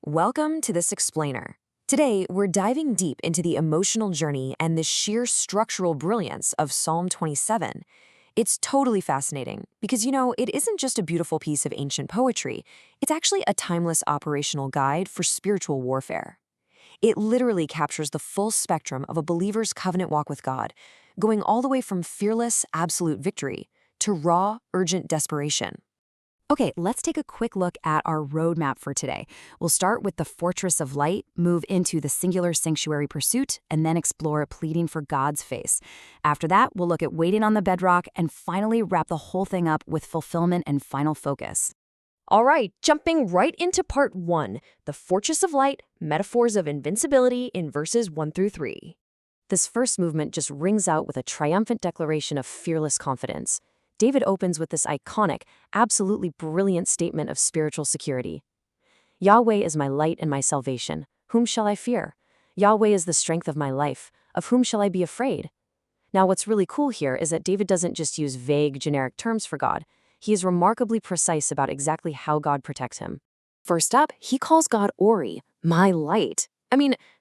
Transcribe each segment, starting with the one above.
Welcome to this explainer. Today, we're diving deep into the emotional journey and the sheer structural brilliance of Psalm 27. It's totally fascinating because, it isn't just a beautiful piece of ancient poetry, it's actually a timeless operational guide for spiritual warfare. It literally captures the full spectrum of a believer's covenant walk with God, going all the way from fearless, absolute victory to raw, urgent desperation. Okay, let's take a quick look at our roadmap for today. We'll start with the Fortress of Light, move into the Singular Sanctuary Pursuit, and then explore pleading for God's face. After that, we'll look at waiting on the bedrock, and finally wrap the whole thing up with fulfillment and final focus. All right, jumping right into part 1, the Fortress of Light, metaphors of invincibility in verses 1 through 3. This first movement just rings out with a triumphant declaration of fearless confidence. David opens with this iconic, absolutely brilliant statement of spiritual security. Yahweh is my light and my salvation. Whom shall I fear? Yahweh is the strength of my life. Of whom shall I be afraid? Now, what's really cool here is that David doesn't just use vague, generic terms for God. He is remarkably precise about exactly how God protects him. First up, he calls God Ori, my light.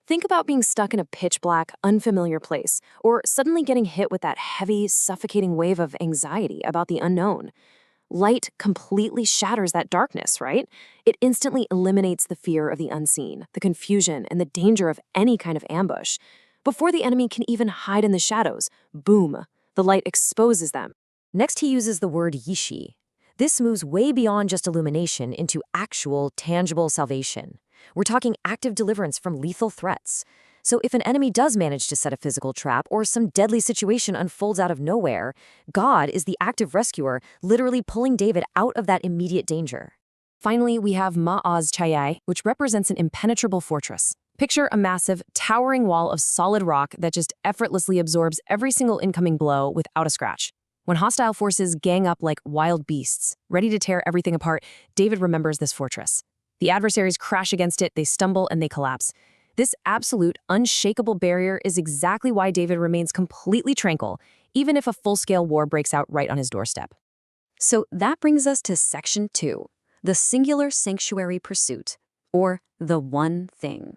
Think about being stuck in a pitch-black, unfamiliar place, or suddenly getting hit with that heavy, suffocating wave of anxiety about the unknown. Light completely shatters that darkness, right? It instantly eliminates the fear of the unseen, the confusion, and the danger of any kind of ambush. Before the enemy can even hide in the shadows, boom, the light exposes them. Next, he uses the word yishi. This moves way beyond just illumination into actual, tangible salvation. We're talking active deliverance from lethal threats. So if an enemy does manage to set a physical trap or some deadly situation unfolds out of nowhere, God is the active rescuer, literally pulling David out of that immediate danger. Finally, we have Ma'az Chayai, which represents an impenetrable fortress. Picture a massive, towering wall of solid rock that just effortlessly absorbs every single incoming blow without a scratch. When hostile forces gang up like wild beasts, ready to tear everything apart, David remembers this fortress. The adversaries crash against it, they stumble, and they collapse. This absolute, unshakable barrier is exactly why David remains completely tranquil, even if a full-scale war breaks out right on his doorstep. So that brings us to Section 2, the Singular Sanctuary Pursuit, or the One Thing.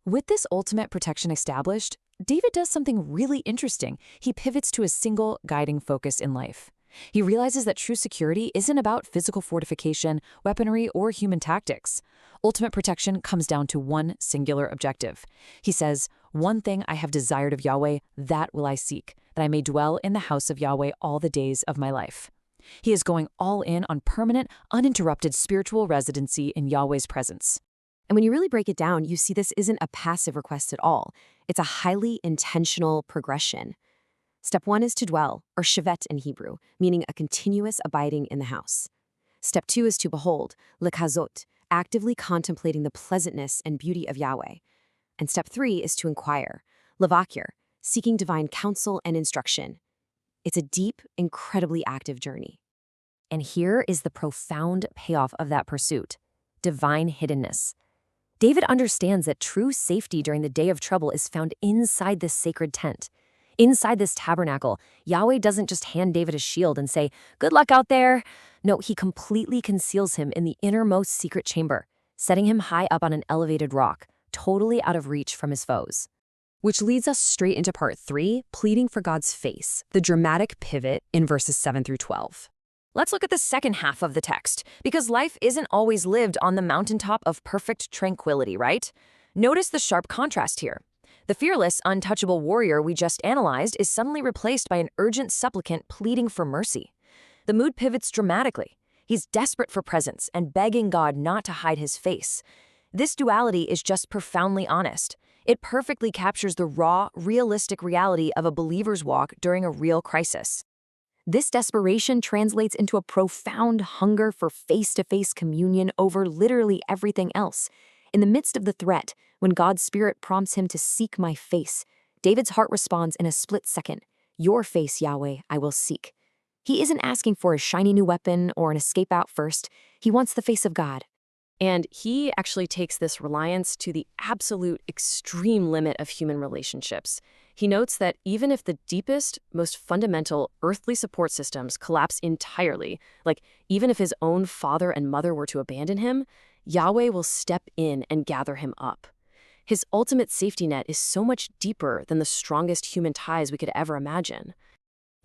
With this ultimate protection established, David does something really interesting. He pivots to a single guiding focus in life. He realizes that true security isn't about physical fortification, weaponry, or human tactics. Ultimate protection comes down to one singular objective. He says, "One thing I have desired of Yahweh, that will I seek, that I may dwell in the house of Yahweh all the days of my life." He is going all in on permanent, uninterrupted spiritual residency in Yahweh's presence. And when you really break it down, you see this isn't a passive request at all. It's a highly intentional progression. Step 1 is to dwell, or shevet in Hebrew, meaning a continuous abiding in the house. Step 2 is to behold, lekazot, actively contemplating the pleasantness and beauty of Yahweh. And step 3 is to inquire, levakir, seeking divine counsel and instruction. It's a deep, incredibly active journey. And here is the profound payoff of that pursuit: divine hiddenness. David understands that true safety during the day of trouble is found inside this sacred tent. Inside this tabernacle, Yahweh doesn't just hand David a shield and say, "Good luck out there." No, he completely conceals him in the innermost secret chamber, setting him high up on an elevated rock, totally out of reach from his foes. Which leads us straight into part 3, pleading for God's face, the dramatic pivot in verses 7 through 12. Let's look at the second half of the text, because life isn't always lived on the mountaintop of perfect tranquility, right? Notice the sharp contrast here. The fearless, untouchable warrior we just analyzed is suddenly replaced by an urgent supplicant pleading for mercy. The mood pivots dramatically. He's desperate for presence and begging God not to hide his face. This duality is just profoundly honest. It perfectly captures the raw, realistic reality of a believer's walk during a real crisis. This desperation translates into a profound hunger for face-to-face communion over literally everything else. In the midst of the threat, when God's Spirit prompts him to seek my face, David's heart responds in a split second. Your face, Yahweh, I will seek. He isn't asking for a shiny new weapon or an escape out first. He wants the face of God. And he actually takes this reliance to the absolute extreme limit of human relationships. He notes that even if the deepest, most fundamental earthly support systems collapse entirely, like even if his own father and mother were to abandon him, Yahweh will step in and gather him up. His ultimate safety net is so much deeper than the strongest human ties we could ever imagine.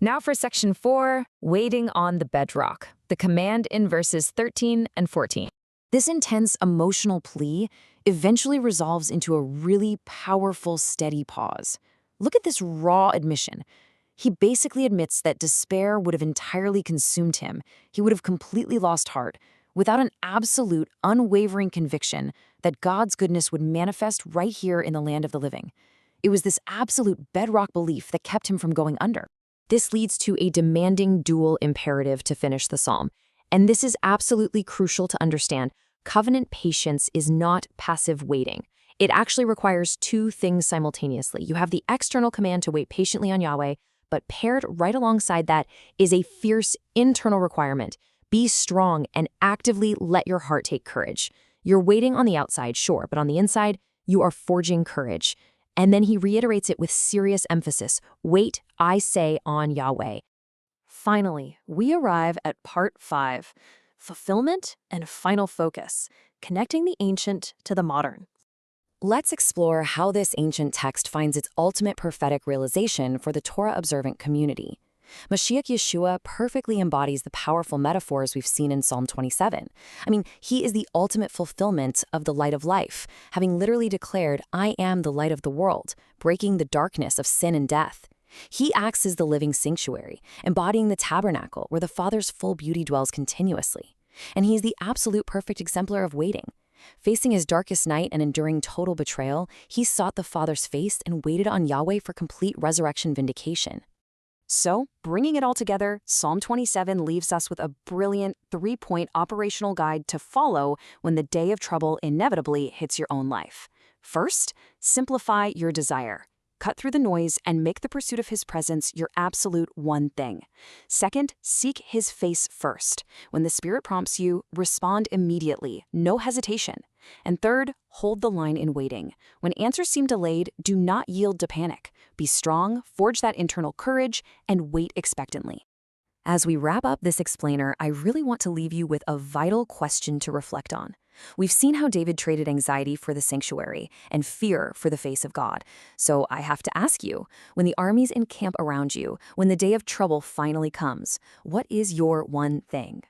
Now for section 4, waiting on the bedrock, the command in verses 13 and 14. This intense emotional plea eventually resolves into a really powerful, steady pause. Look at this raw admission. He basically admits that despair would have entirely consumed him. He would have completely lost heart without an absolute, unwavering conviction that God's goodness would manifest right here in the land of the living. It was this absolute bedrock belief that kept him from going under. This leads to a demanding dual imperative to finish the psalm. And this is absolutely crucial to understand. Covenant patience is not passive waiting. It actually requires two things simultaneously. You have the external command to wait patiently on Yahweh, but paired right alongside that is a fierce internal requirement. Be strong and actively let your heart take courage. You're waiting on the outside, sure, but on the inside, you are forging courage. And then he reiterates it with serious emphasis. Wait, I say, on Yahweh. Finally, we arrive at part 5, fulfillment and final focus, connecting the ancient to the modern. Let's explore how this ancient text finds its ultimate prophetic realization for the Torah-observant community. Messiah Yashua perfectly embodies the powerful metaphors we've seen in Psalm 27. He is the ultimate fulfillment of the light of life, having literally declared, I am the light of the world, breaking the darkness of sin and death. He acts as the living sanctuary, embodying the tabernacle where the Father's full beauty dwells continuously. And he's the absolute perfect exemplar of waiting. Facing his darkest night and enduring total betrayal, he sought the Father's face and waited on Yahweh for complete resurrection vindication. So, bringing it all together, Psalm 27 leaves us with a brilliant 3-point operational guide to follow when the day of trouble inevitably hits your own life. First, simplify your desire. Cut through the noise and make the pursuit of his presence your absolute one thing. Second, seek his face first. When the Spirit prompts you, respond immediately, no hesitation. And third, hold the line in waiting. When answers seem delayed, do not yield to panic. Be strong, forge that internal courage, and wait expectantly. As we wrap up this explainer, I really want to leave you with a vital question to reflect on. We've seen how David traded anxiety for the sanctuary and fear for the face of God. So I have to ask you, when the armies encamp around you, when the day of trouble finally comes, what is your one thing?